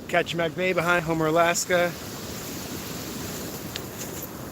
Ketchimack Bay behind Homer, Alaska.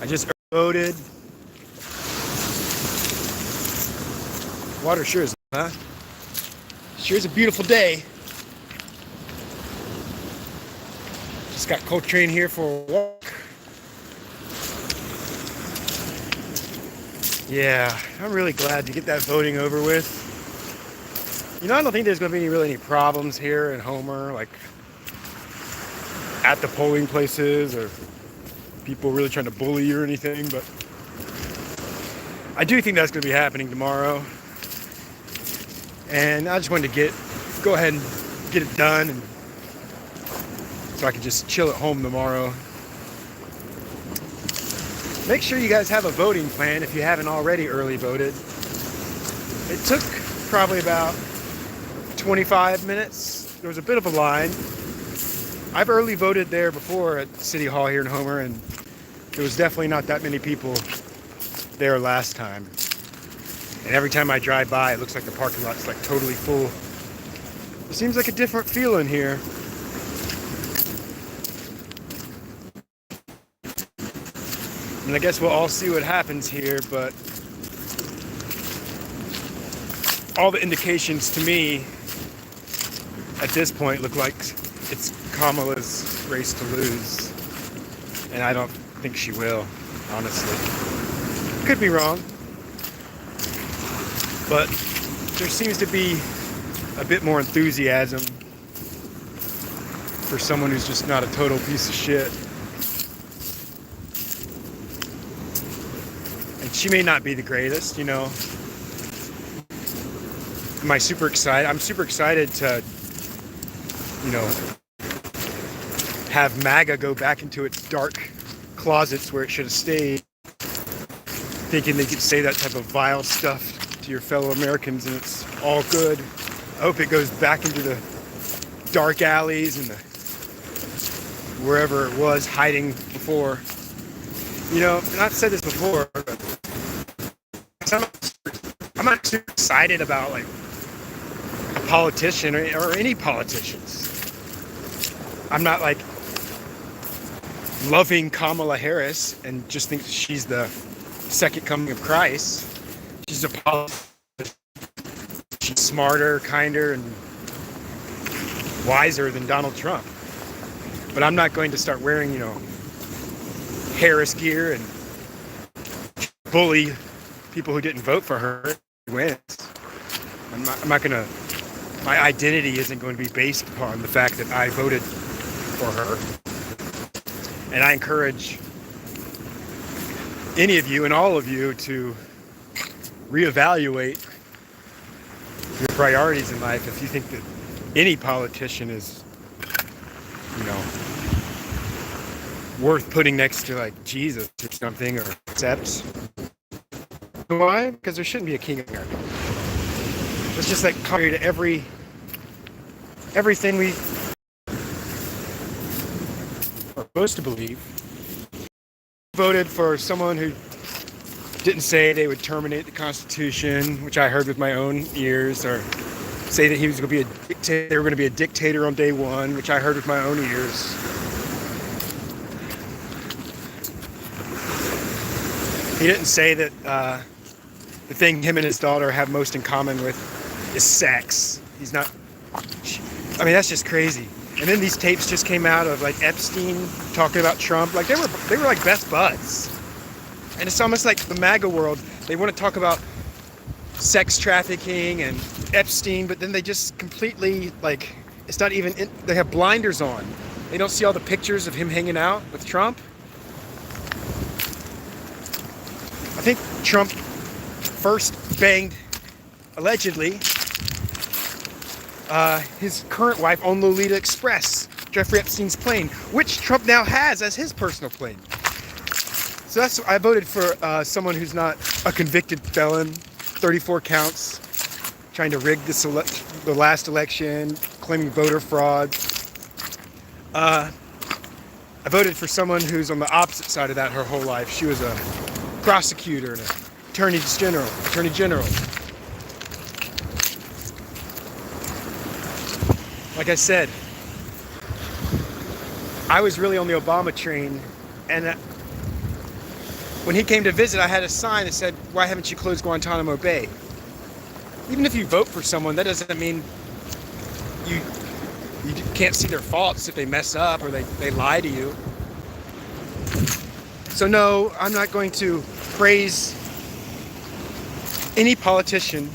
I just voted. Water sure is, huh? Sure is a beautiful day. Just got Coltrane here for a walk. Yeah, I'm really glad to get that voting over with. You know, I don't think there's going to be any problems here in Homer, like at the polling places or people really trying to bully you or anything, but I do think that's going to be happening tomorrow. And I just wanted to go ahead and get it done, and so I can just chill at home tomorrow. Make sure you guys have a voting plan if you haven't already early voted. It took probably about 25 minutes. There was a bit of a line. I've early voted there before at City Hall here in Homer, and there was definitely not that many people there last time. And every time I drive by, it looks like the parking lot's like totally full. It seems like a different feeling here. And I guess we'll all see what happens here, but all the indications to me at this point look like it's Kamala's race to lose. And I don't think she will, honestly. Could be wrong. But there seems to be a bit more enthusiasm for someone who's just not a total piece of shit. And she may not be the greatest, you know. I'm super excited to, you know, have MAGA go back into its dark closets where it should have stayed, thinking they could say that type of vile stuff to your fellow Americans and it's all good. I hope it goes back into the dark alleys and wherever it was hiding before. You know, and I've said this before, but I'm not super excited about like a politician or any politicians. I'm not like loving Kamala Harris and just think she's the second coming of Christ. She's a politician. She's smarter, kinder, and wiser than Donald Trump. But I'm not going to start wearing, you know, Harris gear and bully people who didn't vote for her wins. I'm not gonna. My identity isn't going to be based upon the fact that I voted for her. And I encourage any of you and all of you to reevaluate your priorities in life if you think that any politician is, you know, worth putting next to like Jesus or something, or accept. Why? Because there shouldn't be a king of America. It's just like contrary to everything we are supposed to believe. Voted for someone who didn't say they would terminate the Constitution, which I heard with my own ears, or say that he was going to be a dictator. They were going to be a dictator on day one, which I heard with my own ears. He didn't say that the thing him and his daughter have most in common with is sex. He's not. I mean, that's just crazy. And then these tapes just came out of like Epstein talking about Trump. Like they were like best buds. And it's almost like the MAGA world. They want to talk about sex trafficking and Epstein, but then they just completely like it's not even. They have blinders on. They don't see all the pictures of him hanging out with Trump. I think Trump first banged, allegedly, his current wife on Lolita Express, Jeffrey Epstein's plane, which Trump now has as his personal plane. So I voted for someone who's not a convicted felon, 34 counts, trying to rig the last election, claiming voter fraud. I voted for someone who's on the opposite side of that her whole life. She was a prosecutor and an attorney general. like I said, I was really on the Obama train, and when he came to visit, I had a sign that said, "Why haven't you closed Guantanamo Bay?" Even if you vote for someone, that doesn't mean you can't see their faults if they mess up or they lie to you. So no, I'm not going to praise any politician.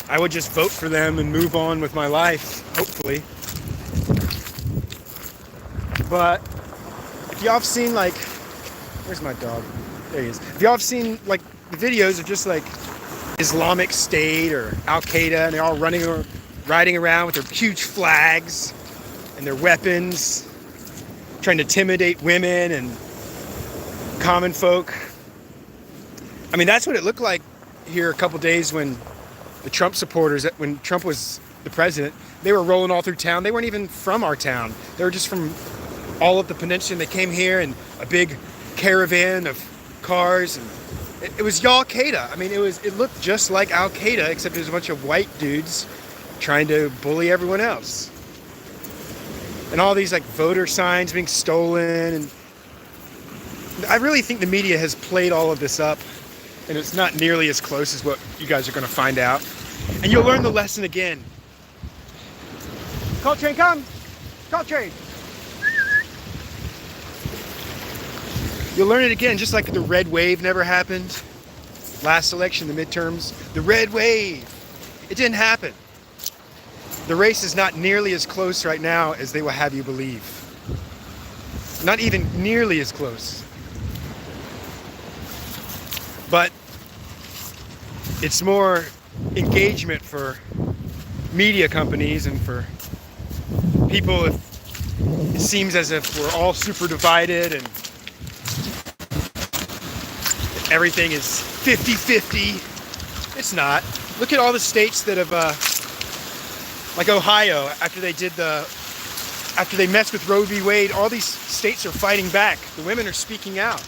I would just vote for them and move on with my life, hopefully. But if y'all have seen, like, where's my dog? There he is. If y'all have seen, like, the videos of just, like, Islamic State or Al Qaeda, and they're all riding around with their huge flags and their weapons, trying to intimidate women and common folk. I mean, that's what it looked like here a couple days when the Trump supporters, when Trump was the president, they were rolling all through town. They weren't even from our town. They were just from all of the peninsula. They came here in a big caravan of cars, and it was Al Qaeda. I mean, it looked just like Al Qaeda, except it was a bunch of white dudes trying to bully everyone else. And all these, like, voter signs being stolen, and I really think the media has played all of this up, and it's not nearly as close as what you guys are going to find out. And you'll learn the lesson again. Call train, come! Call train! You'll learn it again, just like the red wave never happened. Last election, the midterms, the red wave. It didn't happen. The race is not nearly as close right now as they will have you believe. Not even nearly as close. But it's more engagement for media companies and for people. It seems as if we're all super divided and everything is 50-50. It's not. Look at all the states that have, like Ohio, after they messed with Roe v. Wade, all these states are fighting back. The women are speaking out.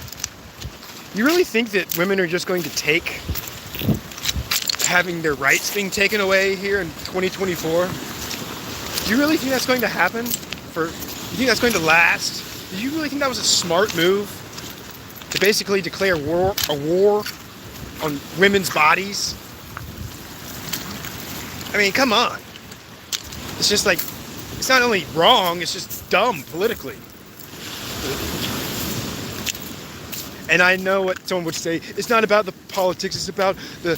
You really think that women are just going to take having their rights being taken away here in 2024? Do you really think that's going to happen? You think that's going to last? Do you really think that was a smart move? To basically declare a war on women's bodies? I mean, come on. It's just like, it's not only wrong, it's just dumb politically. And I know what someone would say, it's not about the politics, it's about the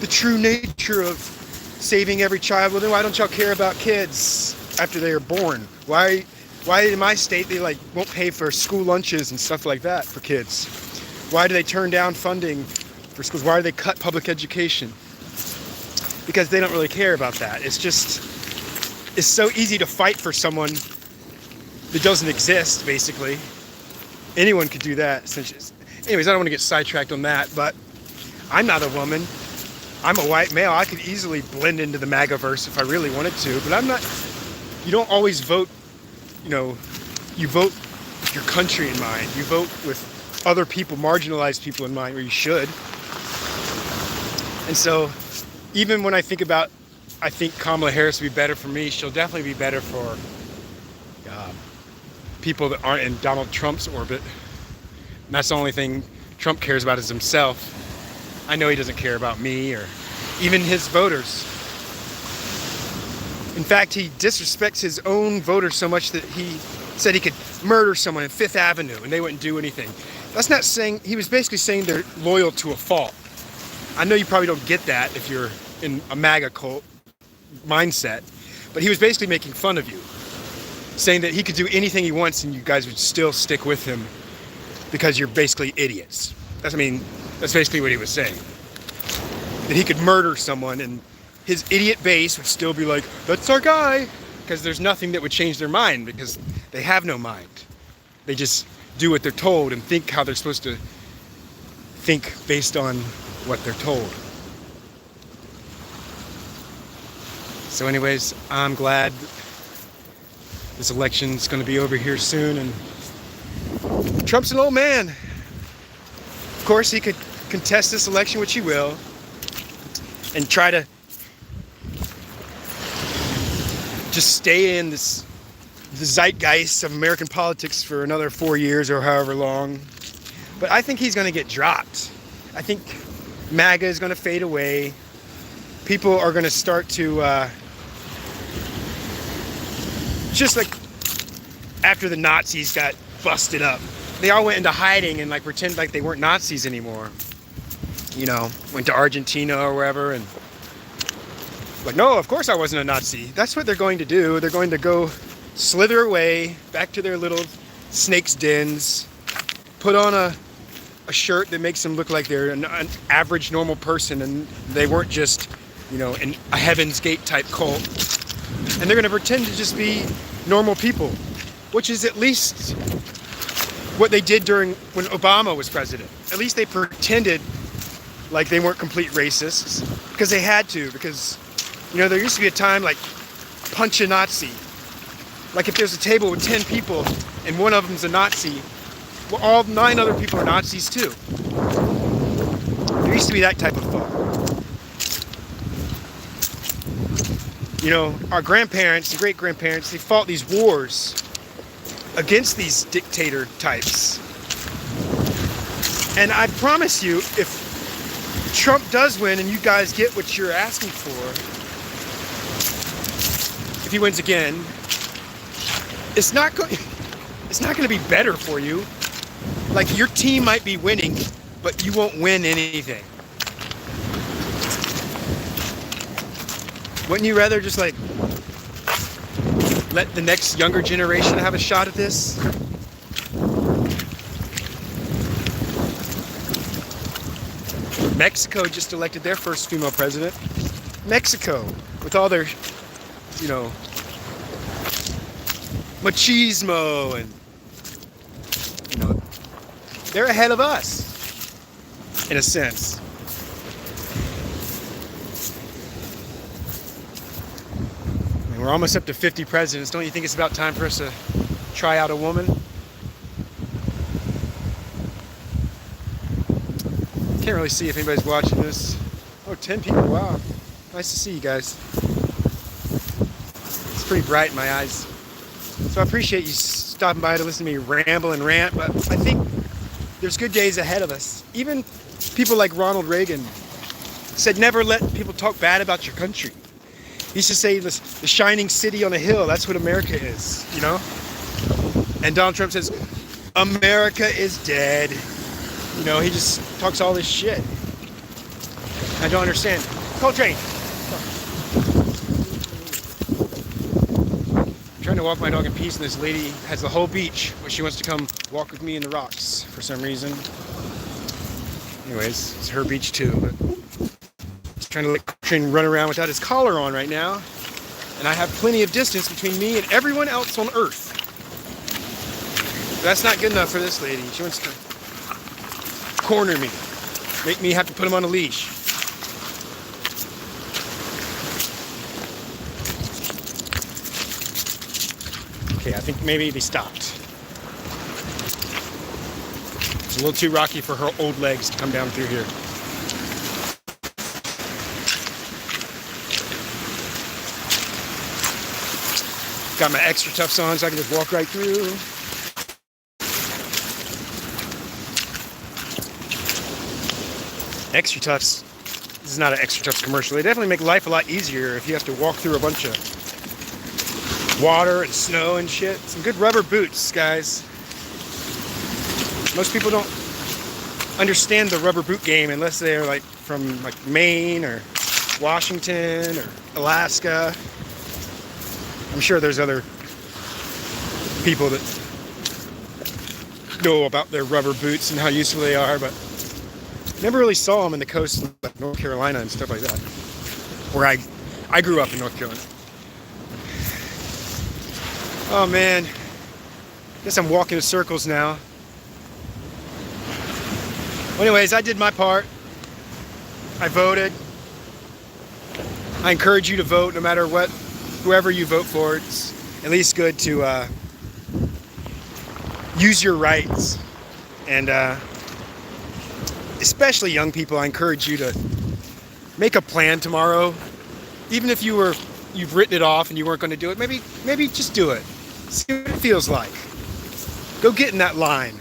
true nature of saving every child. Well, then why don't y'all care about kids after they are born? Why in my state they won't pay for school lunches and stuff like that for kids? Why do they turn down funding for schools? Why do they cut public education? Because they don't really care about that. It's so easy to fight for someone that doesn't exist, basically. Anyone could do that. Anyways, I don't want to get sidetracked on that, but I'm not a woman. I'm a white male. I could easily blend into the MAGA-verse if I really wanted to, but I'm not. You don't always vote, you vote with your country in mind. You vote with other people, marginalized people in mind, or you should. And so, even when I think Kamala Harris would be better for me, she'll definitely be better for people that aren't in Donald Trump's orbit. And that's the only thing Trump cares about is himself. I know he doesn't care about me or even his voters. In fact, he disrespects his own voters so much that he said he could murder someone in Fifth Avenue and they wouldn't do anything. That's not saying, he was basically saying they're loyal to a fault. I know you probably don't get that if you're in a MAGA cult mindset, but he was basically making fun of you, saying that he could do anything he wants and you guys would still stick with him because you're basically idiots. That's basically what he was saying. That he could murder someone and his idiot base would still be like, that's our guy, because there's nothing that would change their mind because they have no mind. They just do what they're told and think how they're supposed to think based on what they're told. So anyways, I'm glad this election's going to be over here soon, and Trump's an old man. Of course, he could contest this election, which he will, and try to just stay in the zeitgeist of American politics for another 4 years or however long. But I think he's going to get dropped. I think MAGA is going to fade away. People are going to start to just like after the Nazis got busted up, they all went into hiding and like pretend like they weren't Nazis anymore. You know, went to Argentina or wherever and like, no, of course I wasn't a Nazi. That's what they're going to do. They're going to go slither away back to their little snake's dens, put on a shirt that makes them look like they're an average normal person and they weren't just, you know, a Heaven's Gate type cult. And they're going to pretend to just be normal people, which is at least what they did when Obama was president. At least they pretended like they weren't complete racists because they had to, because, you know, there used to be a time like punch a Nazi. Like if there's a table with 10 people and one of them's a Nazi, well, all 9 other people are Nazis too. There used to be that type of thought. You know, our grandparents, the great-grandparents, they fought these wars against these dictator types. And I promise you, if Trump does win and you guys get what you're asking for, if he wins again, it's not going to be better for you. Like, your team might be winning, but you won't win anything. Wouldn't you rather just like let the next younger generation have a shot at this? Mexico just elected their first female president. Mexico, with all their, you know, machismo and, you know, they're ahead of us, in a sense. And we're almost up to 50 presidents. Don't you think it's about time for us to try out a woman? Can't really see if anybody's watching this. Oh, 10 people, wow. Nice to see you guys. It's pretty bright in my eyes. So I appreciate you stopping by to listen to me ramble and rant, but I think there's good days ahead of us. Even people like Ronald Reagan said never let people talk bad about your country. He used to say the shining city on a hill, that's what America is, you know? And Donald Trump says, America is dead. You know, he just talks all this shit. I don't understand. Coltrane. I'm trying to walk my dog in peace, and this lady has the whole beach, but she wants to come walk with me in the rocks for some reason. Anyways, it's her beach too, but he's trying to let Coltrane run around without his collar on right now. And I have plenty of distance between me and everyone else on Earth. But that's not good enough for this lady. She wants to corner me, make me have to put him on a leash. Okay, I think maybe they stopped. It's a little too rocky for her old legs to come down through here. Got my extra toughs on so I can just walk right through. Extra Toughs, this is not an Extra Toughs commercial. They definitely make life a lot easier if you have to walk through a bunch of water and snow and shit. Some good rubber boots, guys. Most people don't understand the rubber boot game unless they're like from like Maine or Washington or Alaska. I'm sure there's other people that know about their rubber boots and how useful they are, but never really saw them in the coast of like North Carolina and stuff like that, where I grew up in North Carolina. Oh man, guess I'm walking in circles now. Well, anyways, I did my part. I voted. I encourage you to vote no matter what, whoever you vote for. It's at least good to use your rights. And especially young people, I encourage you to make a plan tomorrow. Even if you were you've written it off and you weren't going to do it, maybe just do it. See what it feels like. Go get in that line.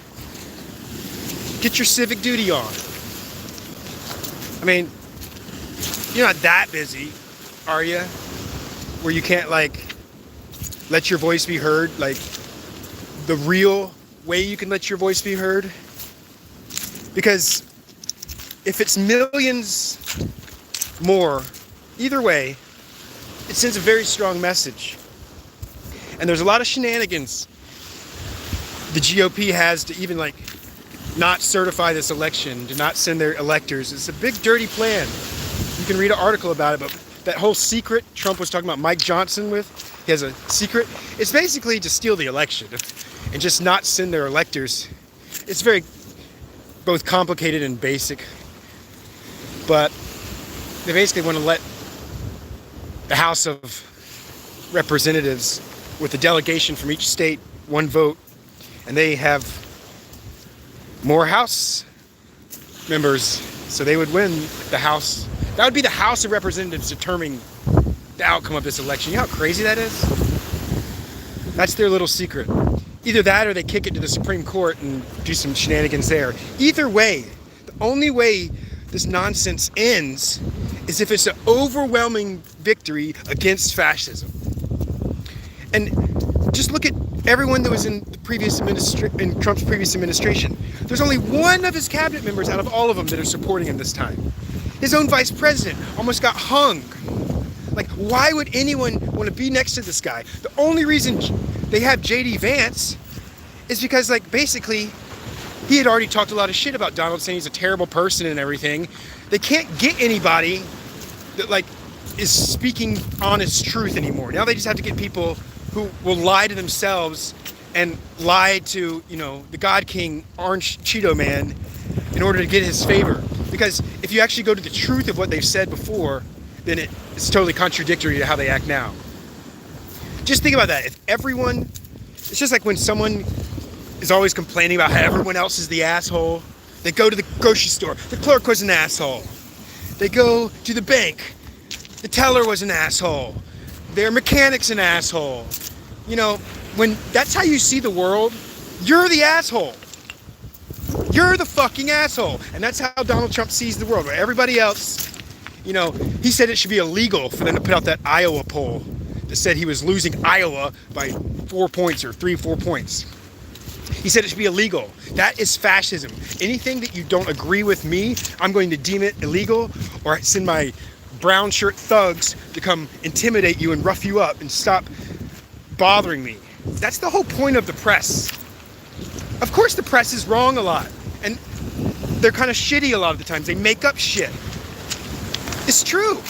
Get your civic duty on. I mean, you're not that busy, are you? Where you can't like let your voice be heard, like the real way you can let your voice be heard. Because if it's millions more, either way, it sends a very strong message. And there's a lot of shenanigans the GOP has to even like not certify this election, to not send their electors. It's a big dirty plan. You can read an article about it, but that whole secret Trump was talking about Mike Johnson with, he has a secret. It's basically to steal the election and just not send their electors. It's very both complicated and basic, but they basically want to let the House of Representatives, with a delegation from each state, one vote, and they have more House members, so they would win the House. That would be the House of Representatives determining the outcome of this election. You know how crazy that is? That's their little secret. Either that or they kick it to the Supreme Court and do some shenanigans there. Either way, the only way this nonsense ends is if it's an overwhelming victory against fascism. And just look at everyone that was in Trump's previous administration. There's only one of his cabinet members out of all of them that are supporting him this time. His own vice president almost got hung. Like, why would anyone want to be next to this guy? The only reason they have J.D. Vance is because, like, basically, he had already talked a lot of shit about Donald, saying he's a terrible person and everything. They can't get anybody that, like, is speaking honest truth anymore. Now they just have to get people who will lie to themselves and lie to, you know, the God King, Orange Cheeto Man, in order to get his favor. Because if you actually go to the truth of what they've said before, then it's totally contradictory to how they act now. Just think about that. If everyone, it's just like when someone is always complaining about how everyone else is the asshole. They go to the grocery store, the clerk was an asshole. They go to the bank, the teller was an asshole. Their mechanic's an asshole. You know, when that's how you see the world, you're the asshole. You're the fucking asshole. And that's how Donald Trump sees the world. Where everybody else, you know, he said it should be illegal for them to put out that Iowa poll that said he was losing Iowa by 4 points or 4 points. He said it should be illegal. That is fascism. Anything that you don't agree with me, I'm going to deem it illegal, or send my brown shirt thugs to come intimidate you and rough you up and stop bothering me. That's the whole point of the press. Of course the press is wrong a lot, and they're kind of shitty a lot of the times. They make up shit. It's true.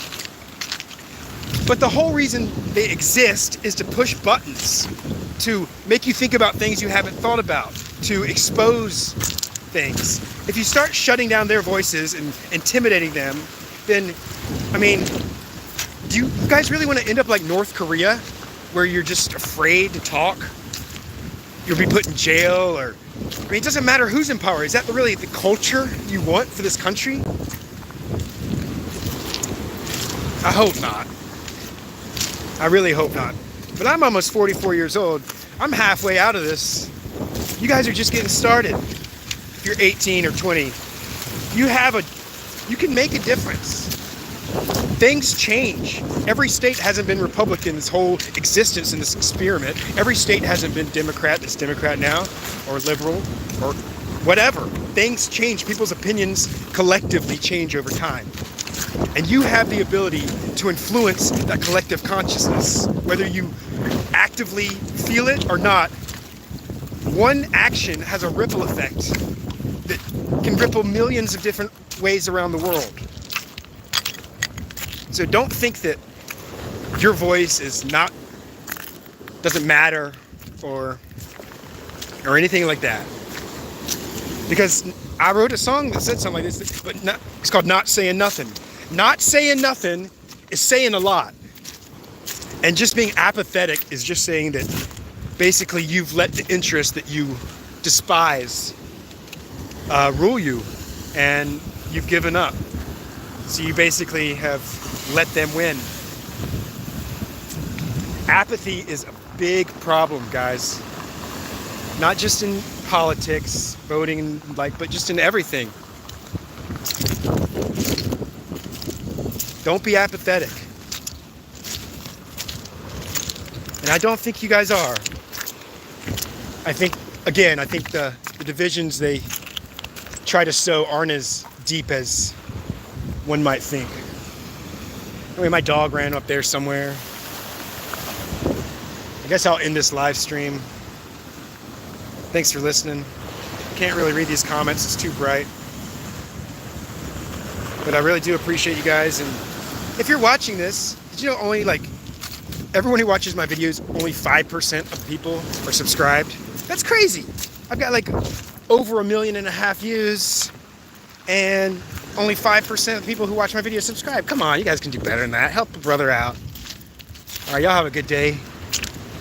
But the whole reason they exist is to push buttons, to make you think about things you haven't thought about, to expose things. If you start shutting down their voices and intimidating them, then, I mean, do you guys really want to end up like North Korea, where you're just afraid to talk? You'll be put in jail, or, I mean, it doesn't matter who's in power. Is that really the culture you want for this country? I hope not. I really hope not. But I'm almost 44 years old. I'm halfway out of this. You guys are just getting started. If you're 18 or 20, you can make a difference. Things change. Every state hasn't been Republican this whole existence in this experiment. Every state hasn't been Democrat that's Democrat now, or liberal, or whatever. Things change. People's opinions collectively change over time. And you have the ability to influence that collective consciousness, whether you actively feel it or not. One action has a ripple effect that can ripple millions of different ways around the world. So don't think that your voice doesn't matter or anything like that. Because I wrote a song that said something like this, but it's called Not Saying Nothing. Not saying nothing is saying a lot. And just being apathetic is just saying that basically you've let the interest that you despise rule you, and you've given up. So you basically have let them win. Apathy is a big problem, guys. Not just in politics, voting, but just in everything. Don't be apathetic. And I don't think you guys are. I think the divisions they try to sow aren't as deep as one might think. I mean, my dog ran up there somewhere. I guess I'll end this live stream. Thanks for listening. Can't really read these comments, it's too bright. But I really do appreciate you guys. And if you're watching this, did you know everyone who watches my videos, only 5% of people are subscribed? That's crazy. I've got over 1.5 million views, and only 5% of people who watch my videos subscribe. Come on, you guys can do better than that. Help a brother out. All right, y'all have a good day.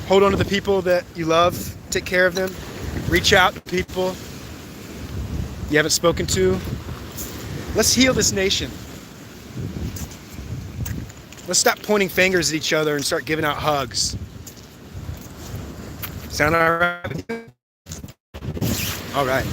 Hold on to the people that you love. Take care of them. Reach out to people you haven't spoken to. Let's heal this nation. Let's stop pointing fingers at each other and start giving out hugs. Sound all right? All right.